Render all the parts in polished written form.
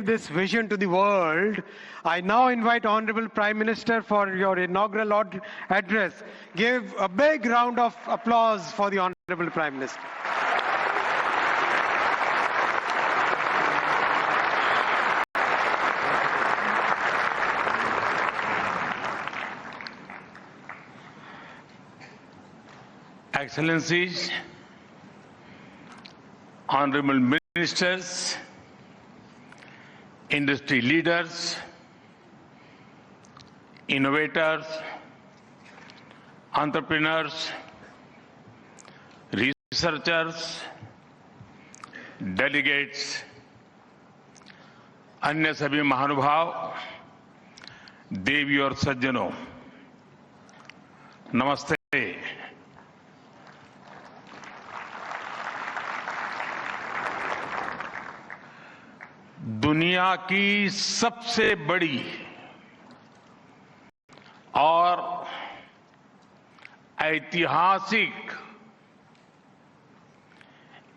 this vision to the world. I now invite Honorable Prime Minister for your inaugural address. Give a big round of applause for the Honorable Prime Minister. Excellencies, Honorable Ministers, industry leaders, innovators, entrepreneurs, researchers, delegates, अन्य सभी महानुभाव, देवी और सज्जनों, नमस्ते। दुनिया की सबसे बड़ी और ऐतिहासिक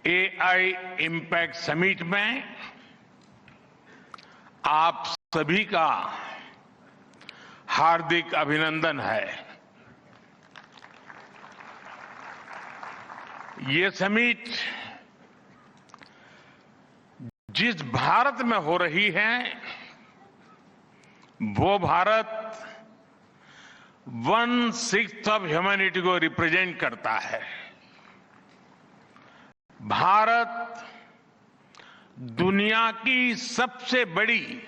एआई इम्पैक्ट समिट में आप सभी का हार्दिक अभिनंदन है। ये समिट जिस भारत में हो रही है वो भारत 1/6 ऑफ ह्यूमैनिटी को रिप्रेजेंट करता है। भारत दुनिया की सबसे बड़ी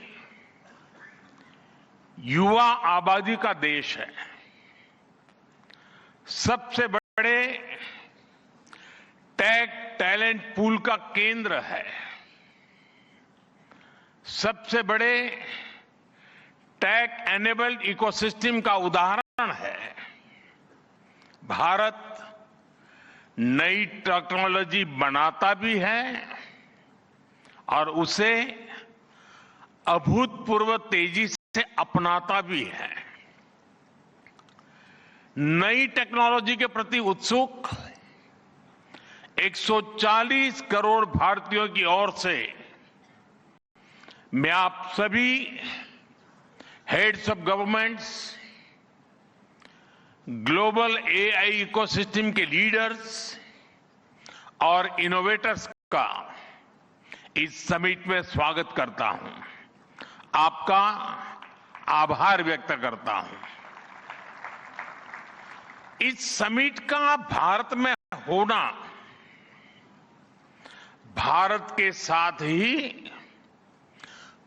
युवा आबादी का देश है, सबसे बड़े टेक टैलेंट पूल का केंद्र है, सबसे बड़े टेक एनेबल्ड इकोसिस्टम का उदाहरण है। भारत नई टेक्नोलॉजी बनाता भी है और उसे अभूतपूर्व तेजी से अपनाता भी है। नई टेक्नोलॉजी के प्रति उत्सुक 140 करोड़ भारतीयों की ओर से मैं आप सभी heads of governments, global AI ecosystem के लीडर्स और इनोवेटर्स का इस समिट में स्वागत करता हूं, आपका आभार व्यक्त करता हूं। इस समिट का भारत में होना भारत के साथ ही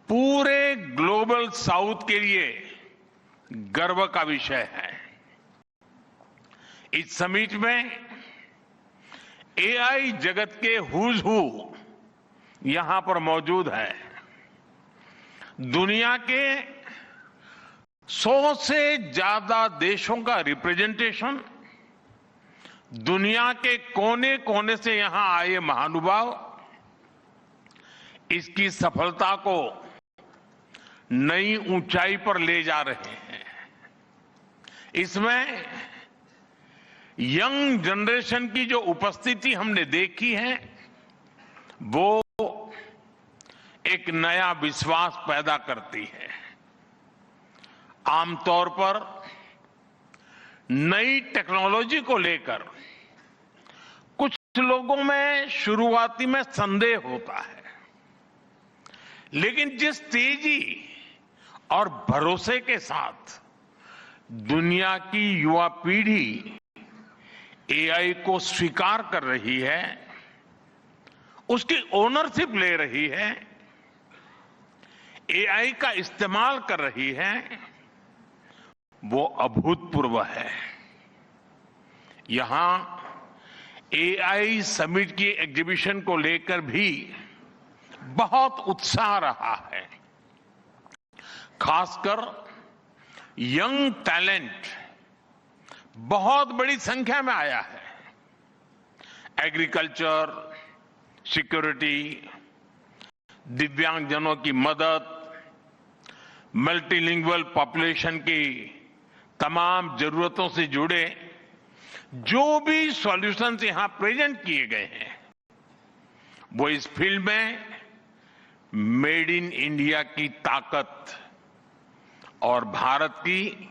पूरे ग्लोबल साउथ के लिए गर्व का विषय है। इस समिट में एआई जगत के हुज हू यहां पर मौजूद है। दुनिया के 100 से ज्यादा देशों का रिप्रेजेंटेशन, दुनिया के कोने कोने से यहां आए महानुभाव इसकी सफलता को नई ऊंचाई पर ले जा रहे हैं। इसमें यंग जनरेशन की जो उपस्थिति हमने देखी है वो एक नया विश्वास पैदा करती है। आमतौर पर नई टेक्नोलॉजी को लेकर कुछ लोगों में शुरुआती में संदेह होता है, लेकिन जिस तेजी और भरोसे के साथ दुनिया की युवा पीढ़ी एआई को स्वीकार कर रही है, उसकी ओनरशिप ले रही है, एआई का इस्तेमाल कर रही है, वो अभूतपूर्व है। यहां एआई समिट की एग्जीबिशन को लेकर भी बहुत उत्साह रहा है। खासकर यंग टैलेंट बहुत बड़ी संख्या में आया है। एग्रीकल्चर, सिक्योरिटी, दिव्यांगजनों की मदद, मल्टीलिंगुअल पॉपुलेशन की तमाम जरूरतों से जुड़े जो भी सॉल्यूशंस यहां प्रेजेंट किए गए हैं वो इस फील्ड में मेड इन इंडिया की ताकत और भारत की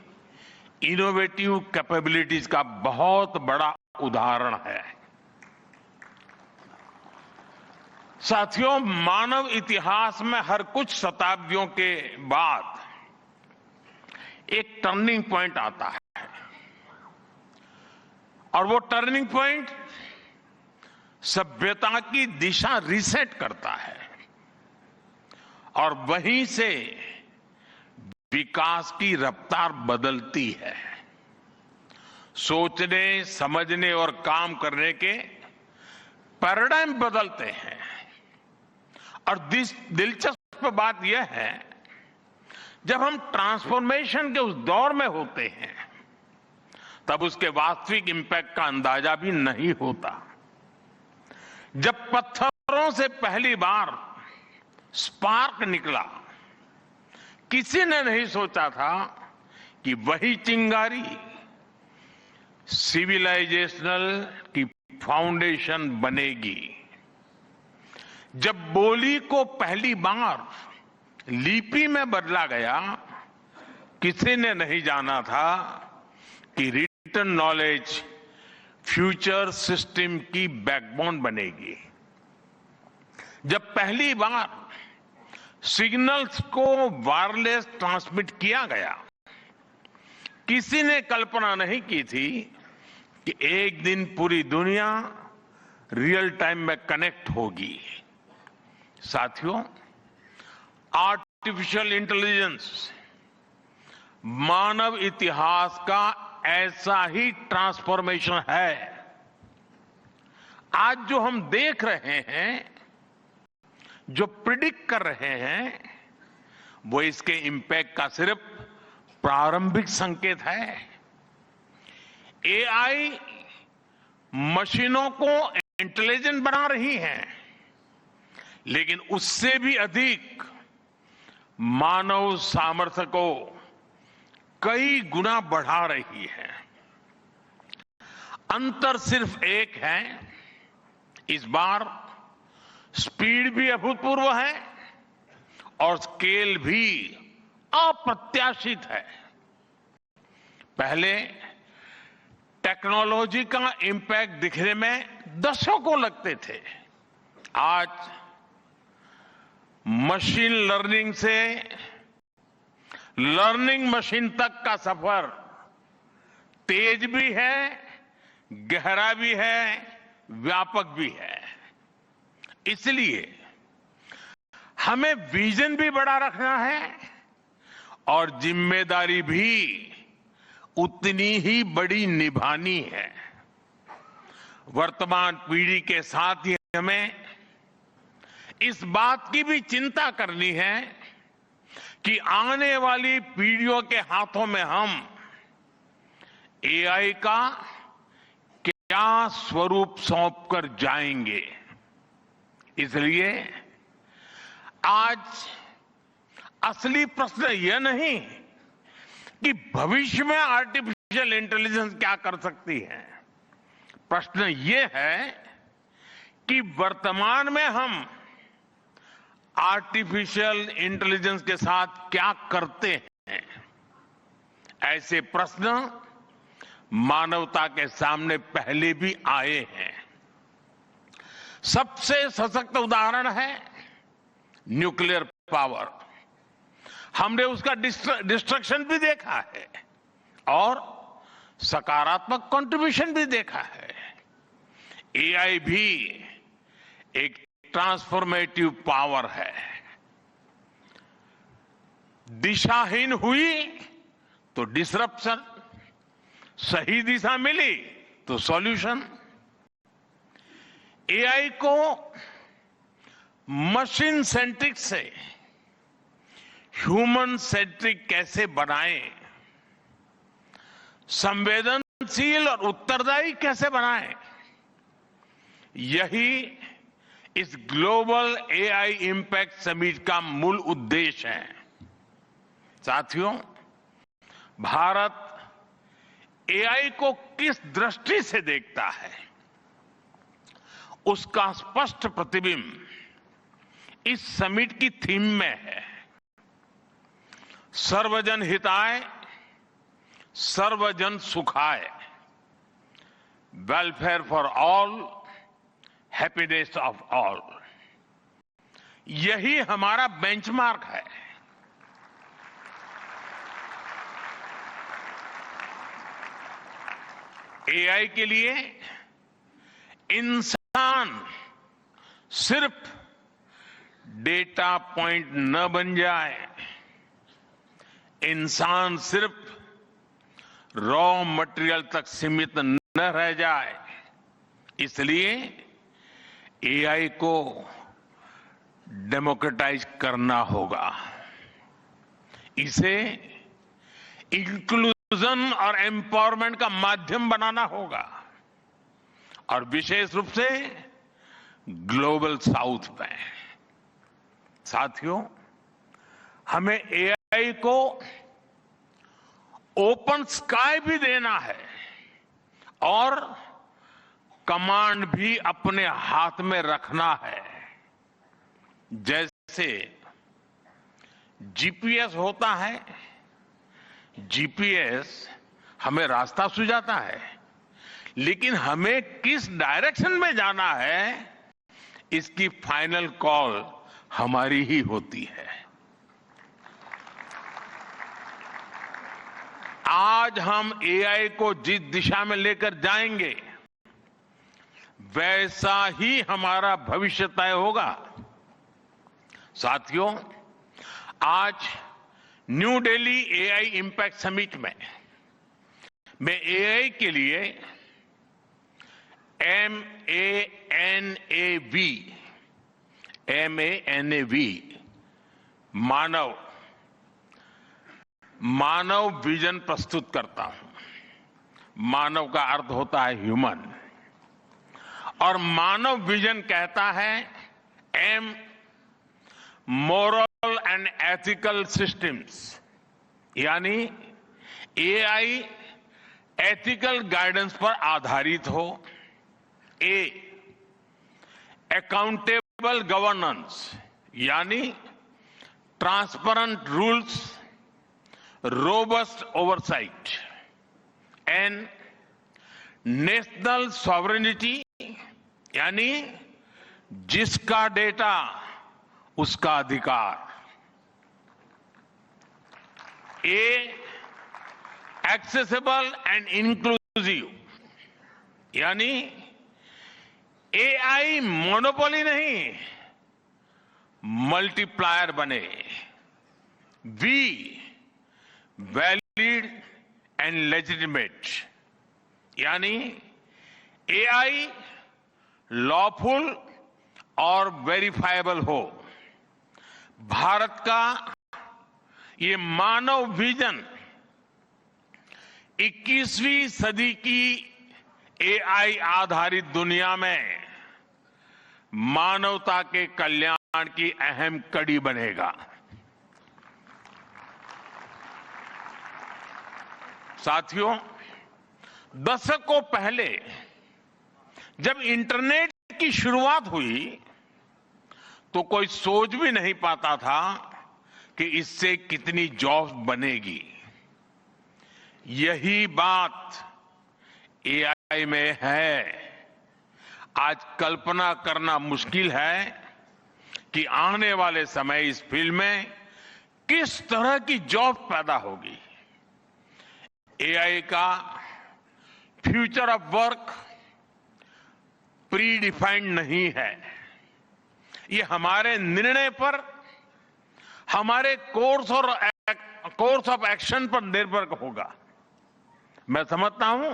इनोवेटिव कैपेबिलिटीज का बहुत बड़ा उदाहरण है। साथियों, मानव इतिहास में हर कुछ शताब्दियों के बाद एक टर्निंग पॉइंट आता है और वो टर्निंग पॉइंट सभ्यता की दिशा रीसेट करता है और वहीं से विकास की रफ्तार बदलती है। सोचने, समझने और काम करने के पैराडाइम बदलते हैं और दिलचस्प बात यह है, जब हम ट्रांसफॉर्मेशन के उस दौर में होते हैं तब उसके वास्तविक इंपैक्ट का अंदाजा भी नहीं होता। जब पत्थरों से पहली बार स्पार्क निकला, किसी ने नहीं सोचा था कि वही चिंगारी सिविलाइजेशनल की फाउंडेशन बनेगी। जब बोली को पहली बार लिपि में बदला गया, किसी ने नहीं जाना था कि रिटन नॉलेज फ्यूचर सिस्टम की बैकबोन बनेगी। जब पहली बार सिग्नल्स को वायरलेस ट्रांसमिट किया गया, किसी ने कल्पना नहीं की थी कि एक दिन पूरी दुनिया रियल टाइम में कनेक्ट होगी। साथियों, आर्टिफिशियल इंटेलिजेंस मानव इतिहास का ऐसा ही ट्रांसफॉर्मेशन है। आज जो हम देख रहे हैं, जो प्रिडिक्ट कर रहे हैं, वो इसके इंपैक्ट का सिर्फ प्रारंभिक संकेत है। एआई मशीनों को इंटेलिजेंट बना रही है, लेकिन उससे भी अधिक मानव सामर्थ्य को कई गुना बढ़ा रही है। अंतर सिर्फ एक है, इस बार स्पीड भी अभूतपूर्व है और स्केल भी अप्रत्याशित है। पहले टेक्नोलॉजी का इंपैक्ट दिखने में दशकों लगते थे। आज मशीन लर्निंग से लर्निंग मशीन तक का सफर तेज भी है, गहरा भी है, व्यापक भी है। इसलिए हमें विजन भी बड़ा रखना है और जिम्मेदारी भी उतनी ही बड़ी निभानी है। वर्तमान पीढ़ी के साथ ही हमें इस बात की भी चिंता करनी है कि आने वाली पीढ़ियों के हाथों में हम एआई का क्या स्वरूप सौंप कर जाएंगे। इसलिए आज असली प्रश्न यह नहीं कि भविष्य में आर्टिफिशियल इंटेलिजेंस क्या कर सकती है। प्रश्न यह है कि वर्तमान में हम आर्टिफिशियल इंटेलिजेंस के साथ क्या करते हैं। ऐसे प्रश्न मानवता के सामने पहले भी आए हैं। सबसे सशक्त उदाहरण है न्यूक्लियर पावर। हमने उसका डिस्ट्रक्शन भी देखा है और सकारात्मक कंट्रीब्यूशन भी देखा है। एआई भी एक ट्रांसफॉर्मेटिव पावर है। दिशाहीन हुई तो डिसरप्शन, सही दिशा मिली तो सॉल्यूशन। एआई को मशीन सेंट्रिक से ह्यूमन सेंट्रिक कैसे बनाएं, संवेदनशील और उत्तरदायी कैसे बनाएं, यही इस ग्लोबल एआई इंपैक्ट समिट का मूल उद्देश्य है। साथियों, भारत एआई को किस दृष्टि से देखता है, उसका स्पष्ट प्रतिबिंब इस समिट की थीम में है, सर्वजन हिताय सर्वजन सुखाय, welfare for all, happiness of all. यही हमारा बेंचमार्क है। एआई के लिए इंसान सिर्फ डेटा पॉइंट न बन जाए, इंसान सिर्फ रॉ मटेरियल तक सीमित न रह जाए, इसलिए एआई को डेमोक्रेटाइज करना होगा, इसे इंक्लूजन और एम्पावरमेंट का माध्यम बनाना होगा, और विशेष रूप से ग्लोबल साउथ में। साथियों, हमें एआई को ओपन स्काई भी देना है और कमांड भी अपने हाथ में रखना है। जैसे जीपीएस होता है, जीपीएस हमें रास्ता सुझाता है, लेकिन हमें किस डायरेक्शन में जाना है इसकी फाइनल कॉल हमारी ही होती है। आज हम एआई को जिस दिशा में लेकर जाएंगे वैसा ही हमारा भविष्य तय होगा। साथियों, आज new Delhi AI impact summit में मैं एआई के लिए MANAV मानव विजन प्रस्तुत करता हूं। मानव का अर्थ होता है ह्यूमन, और मानव विजन कहता है M, moral and ethical systems, यानी एआई एथिकल गाइडेंस पर आधारित हो। A, अकाउंटेबल गवर्नेंस, यानी transparent rules, robust oversight. N, national sovereignty, यानी जिसका डेटा उसका अधिकार। A, एक्सेसिबल एंड इंक्लूसिव, यानी एआई मोनोपोली नहीं, मल्टीप्लायर बने। V, वैलिड एंड लेजिटिमेट, यानी एआई लॉफुल और वेरीफाइबल हो। भारत का ये मानव विजन 21वीं सदी की एआई आधारित दुनिया में मानवता के कल्याण की अहम कड़ी बनेगा। साथियों, दशकों पहले जब इंटरनेट की शुरुआत हुई तो कोई सोच भी नहीं पाता था कि इससे कितनी जॉब्स बनेगी। यही बात एआई में है। आज कल्पना करना मुश्किल है कि आने वाले समय इस फील्ड में किस तरह की जॉब पैदा होगी। एआई का future of work pre defined नहीं है। ये हमारे निर्णय पर, हमारे कोर्स ऑफ एक्शन पर निर्भर होगा। मैं समझता हूं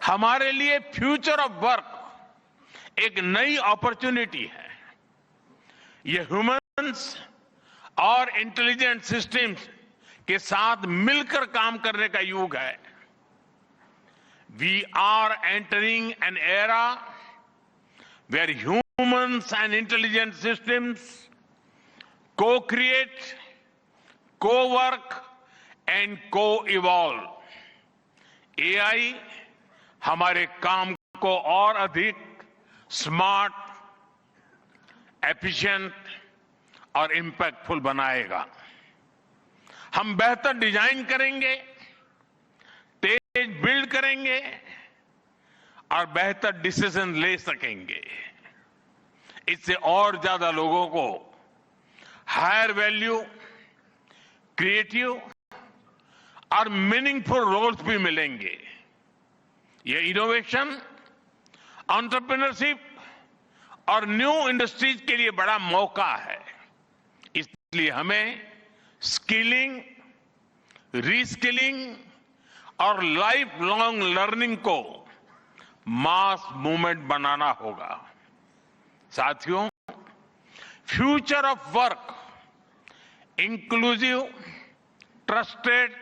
हमारे लिए फ्यूचर ऑफ वर्क एक नई अपॉर्चुनिटी है। ये ह्यूमंस और इंटेलिजेंट सिस्टम्स के साथ मिलकर काम करने का युग है। We are entering an era where humans and intelligent systems co-create, co-work and co-evolve। AI हमारे काम को और अधिक स्मार्ट, एफिशिएंट और इंपैक्टफुल बनाएगा। हम बेहतर डिजाइन करेंगे, तेज बिल्ड करेंगे और बेहतर डिसीजन ले सकेंगे। इससे और ज्यादा लोगों को हायर वैल्यू, क्रिएटिव और मीनिंगफुल रोल्स भी मिलेंगे। ये इनोवेशन, एंटरप्रेन्योरशिप और न्यू इंडस्ट्रीज के लिए बड़ा मौका है। इसलिए हमें स्किलिंग, रीस्किलिंग और लाइफ लॉन्ग लर्निंग को मास मूवमेंट बनाना होगा। साथियों, future of work inclusive, trusted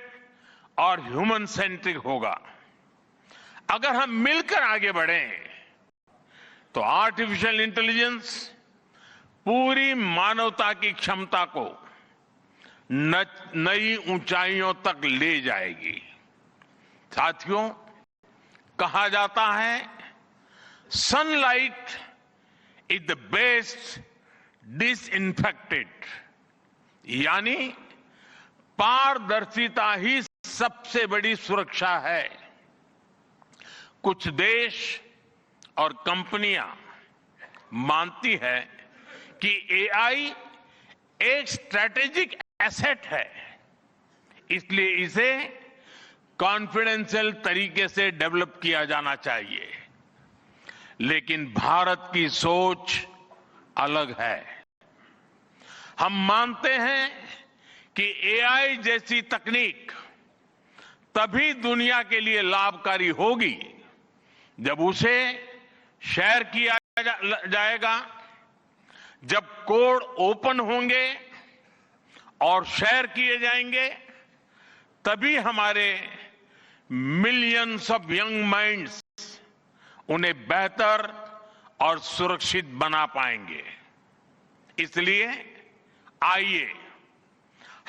और ह्यूमन सेंट्रिक होगा। अगर हम मिलकर आगे बढ़ें तो आर्टिफिशियल इंटेलिजेंस पूरी मानवता की क्षमता को नई ऊंचाइयों तक ले जाएगी। साथियों, कहा जाता है sunlight is the best disinfected, यानी पारदर्शिता ही सबसे बड़ी सुरक्षा है। कुछ देश और कंपनियां मानती है कि एआई एक स्ट्रैटेजिक एसेट है, इसलिए इसे कॉन्फिडेंशियल तरीके से डेवलप किया जाना चाहिए। लेकिन भारत की सोच अलग है। हम मानते हैं कि एआई जैसी तकनीक तभी दुनिया के लिए लाभकारी होगी जब उसे शेयर किया जाएगा, जब कोड ओपन होंगे और शेयर किए जाएंगे, तभी हमारे मिलियंस ऑफ यंग माइंड्स उन्हें बेहतर और सुरक्षित बना पाएंगे। इसलिए आइए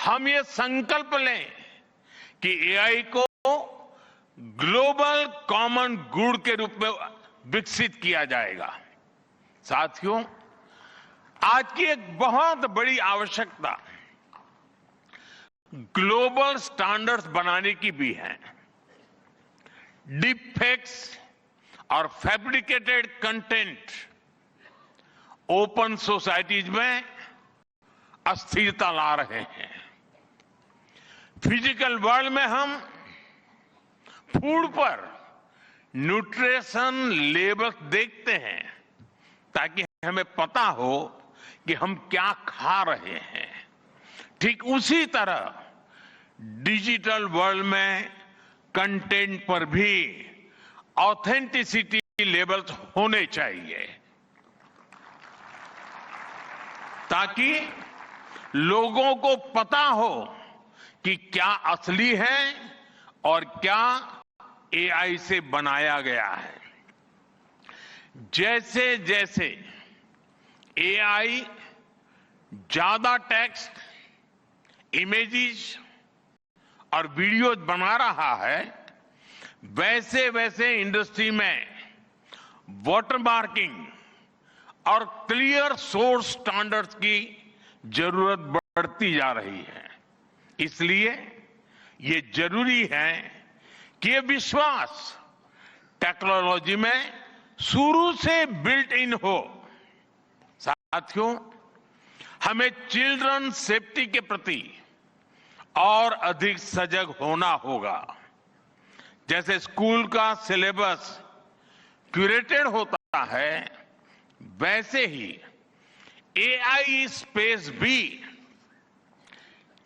हम ये संकल्प लें कि एआई को ग्लोबल कॉमन गुड के रूप में विकसित किया जाएगा। साथियों, आज की एक बहुत बड़ी आवश्यकता ग्लोबल स्टैंडर्ड्स बनाने की भी है। डीप फेक्स और फैब्रिकेटेड कंटेंट ओपन सोसाइटीज में अस्थिरता ला रहे हैं। फिजिकल वर्ल्ड में हम फूड पर न्यूट्रिशन लेबल्स देखते हैं ताकि हमें पता हो कि हम क्या खा रहे हैं। ठीक उसी तरह डिजिटल वर्ल्ड में कंटेंट पर भी ऑथेंटिसिटी लेबल्स होने चाहिए ताकि लोगों को पता हो कि क्या असली है और क्या एआई से बनाया गया है। जैसे जैसे एआई ज्यादा टेक्स्ट, इमेजेस और वीडियोज बना रहा है, वैसे वैसे इंडस्ट्री में वाटरमार्किंग और क्लियर सोर्स स्टैंडर्ड्स की जरूरत बढ़ती जा रही है। इसलिए ये जरूरी है कि ये विश्वास टेक्नोलॉजी में शुरू से बिल्ट इन हो। साथियों, हमें चिल्ड्रन सेफ्टी के प्रति और अधिक सजग होना होगा। जैसे स्कूल का सिलेबस क्यूरेटेड होता है, वैसे ही एआई स्पेस भी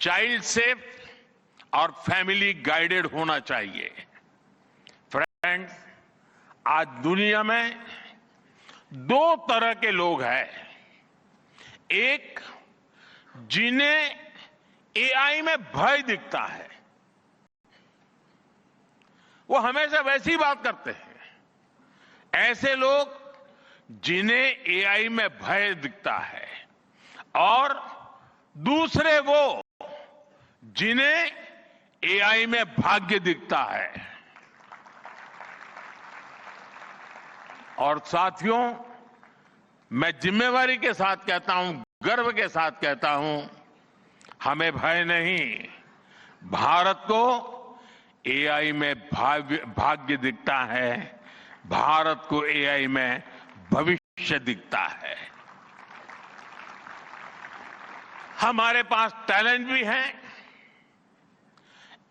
चाइल्ड सेफ और फैमिली गाइडेड होना चाहिए। फ्रेंड्स, आज दुनिया में दो तरह के लोग हैं। एक, जिन्हें एआई में भय दिखता है, वो हमेशा वैसी ही बात करते हैं। ऐसे लोग जिन्हें एआई में भय दिखता है, और दूसरे वो जिन्हें एआई में भाग्य दिखता है। और साथियों, मैं जिम्मेवारी के साथ कहता हूं, गर्व के साथ कहता हूं, हमें भय नहीं, भारत को एआई में भाग्य दिखता है, भारत को एआई में भविष्य दिखता है। हमारे पास टैलेंट भी है,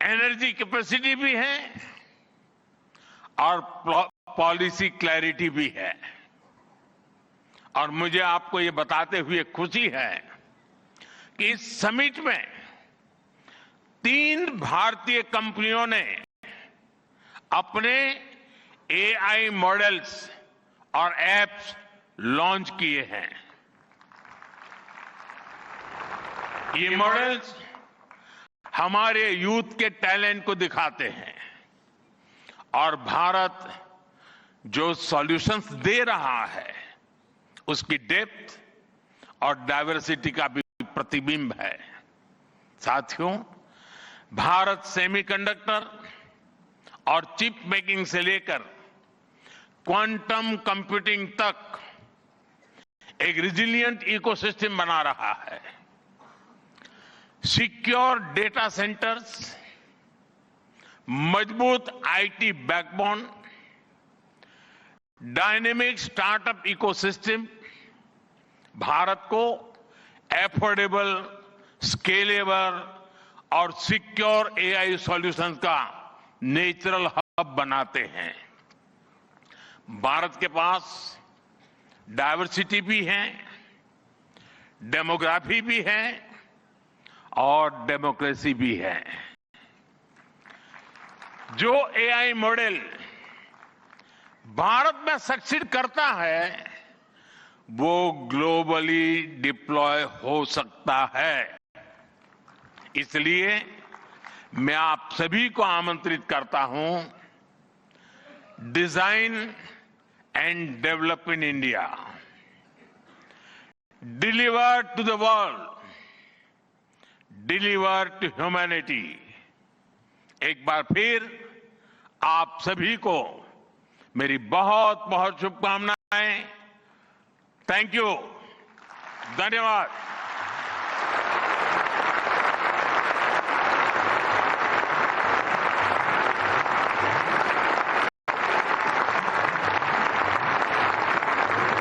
एनर्जी कैपेसिटी भी है और पॉलिसी क्लैरिटी भी है। और मुझे आपको ये बताते हुए खुशी है कि इस समिट में 3 भारतीय कंपनियों ने अपने एआई मॉडल्स और एप्स लॉन्च किए हैं। ये मॉडल्स हमारे यूथ के टैलेंट को दिखाते हैं और भारत जो सॉल्यूशंस दे रहा है उसकी डेप्थ और डाइवर्सिटी का भी प्रतिबिंब है। साथियों, भारत सेमीकंडक्टर और चिप मेकिंग से लेकर क्वांटम कंप्यूटिंग तक एक रिजिलिएंट इकोसिस्टम बना रहा है। सिक्योर डेटा सेंटर्स, मजबूत IT backbone, dynamic startup ecosystem Bharat को एफोर्डेबल, स्केलेबल और सिक्योर एआई सॉल्यूशंस का नेचुरल हब बनाते हैं। भारत के पास डाइवर्सिटी भी है, डेमोग्राफी भी है और डेमोक्रेसी भी है। जो एआई मॉडल भारत में सक्सीड करता है वो ग्लोबली डिप्लॉय हो सकता है। इसलिए मैं आप सभी को आमंत्रित करता हूं, design and develop in India, deliver to the world, deliver to humanity. एक बार फिर आप सभी को मेरी बहुत बहुत शुभकामनाएं। थैंक यू, धन्यवाद।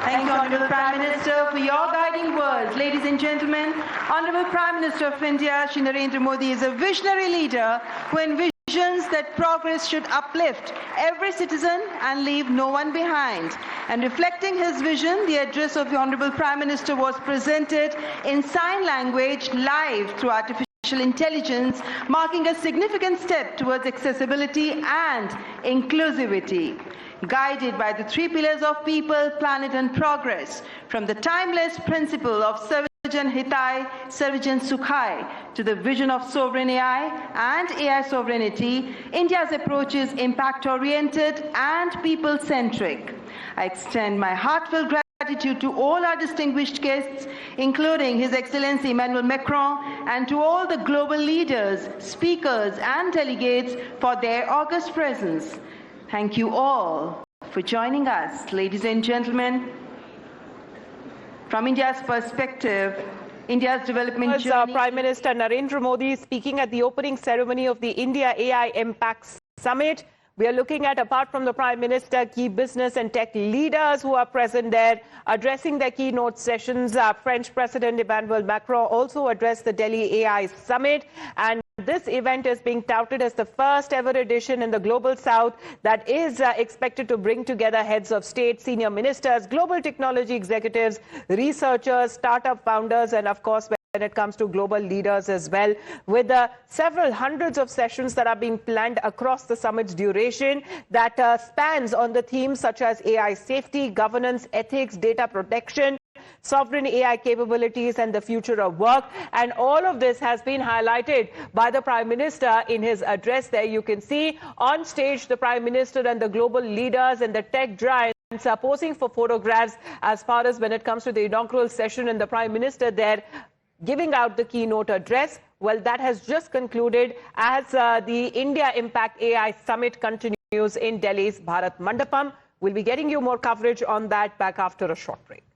Thank you, Honorable Prime Minister, for your guiding words. Ladies and gentlemen, Honorable Prime Minister of India, Shri Narendra Modi, is a visionary leader who envisions that progress should uplift every citizen and leave no one behind. And reflecting his vision, the address of the Honorable Prime Minister was presented in sign language live through artificial intelligence, marking a significant step towards accessibility and inclusivity. Guided by the 3 pillars of people, planet and progress, from the timeless principle of Sarvajan Hitai, Sarvajan Sukhai, to the vision of sovereign AI and AI sovereignty, India's approach is impact-oriented and people-centric. I extend my heartfelt gratitude to all our distinguished guests, including His Excellency Emmanuel Macron, and to all the global leaders, speakers and delegates for their august presence. Thank you all for joining us. Ladies and gentlemen, from India's perspective, India's development journey... Prime Minister Narendra Modi speaking at the opening ceremony of the India AI Impact Summit. We are looking at, apart from the Prime Minister, key business and tech leaders who are present there, addressing their keynote sessions. French President Emmanuel Macron also addressed the Delhi AI Summit. And this event is being touted as the first ever edition in the Global South that is expected to bring together heads of state, senior ministers, global technology executives, researchers, startup founders, and of course, when it comes to global leaders as well, with several hundreds of sessions that are being planned across the summit's duration that spans on the themes such as AI safety, governance, ethics, data protection, sovereign AI capabilities and the future of work. And all of this has been highlighted by the Prime Minister in his address. There you can see on stage the Prime Minister and the global leaders and the tech giants are posing for photographs as far as when it comes to the inaugural session, and the Prime Minister there giving out the keynote address. Well, that has just concluded as the India Impact AI Summit continues in Delhi's Bharat Mandapam. We'll be getting you more coverage on that back after a short break.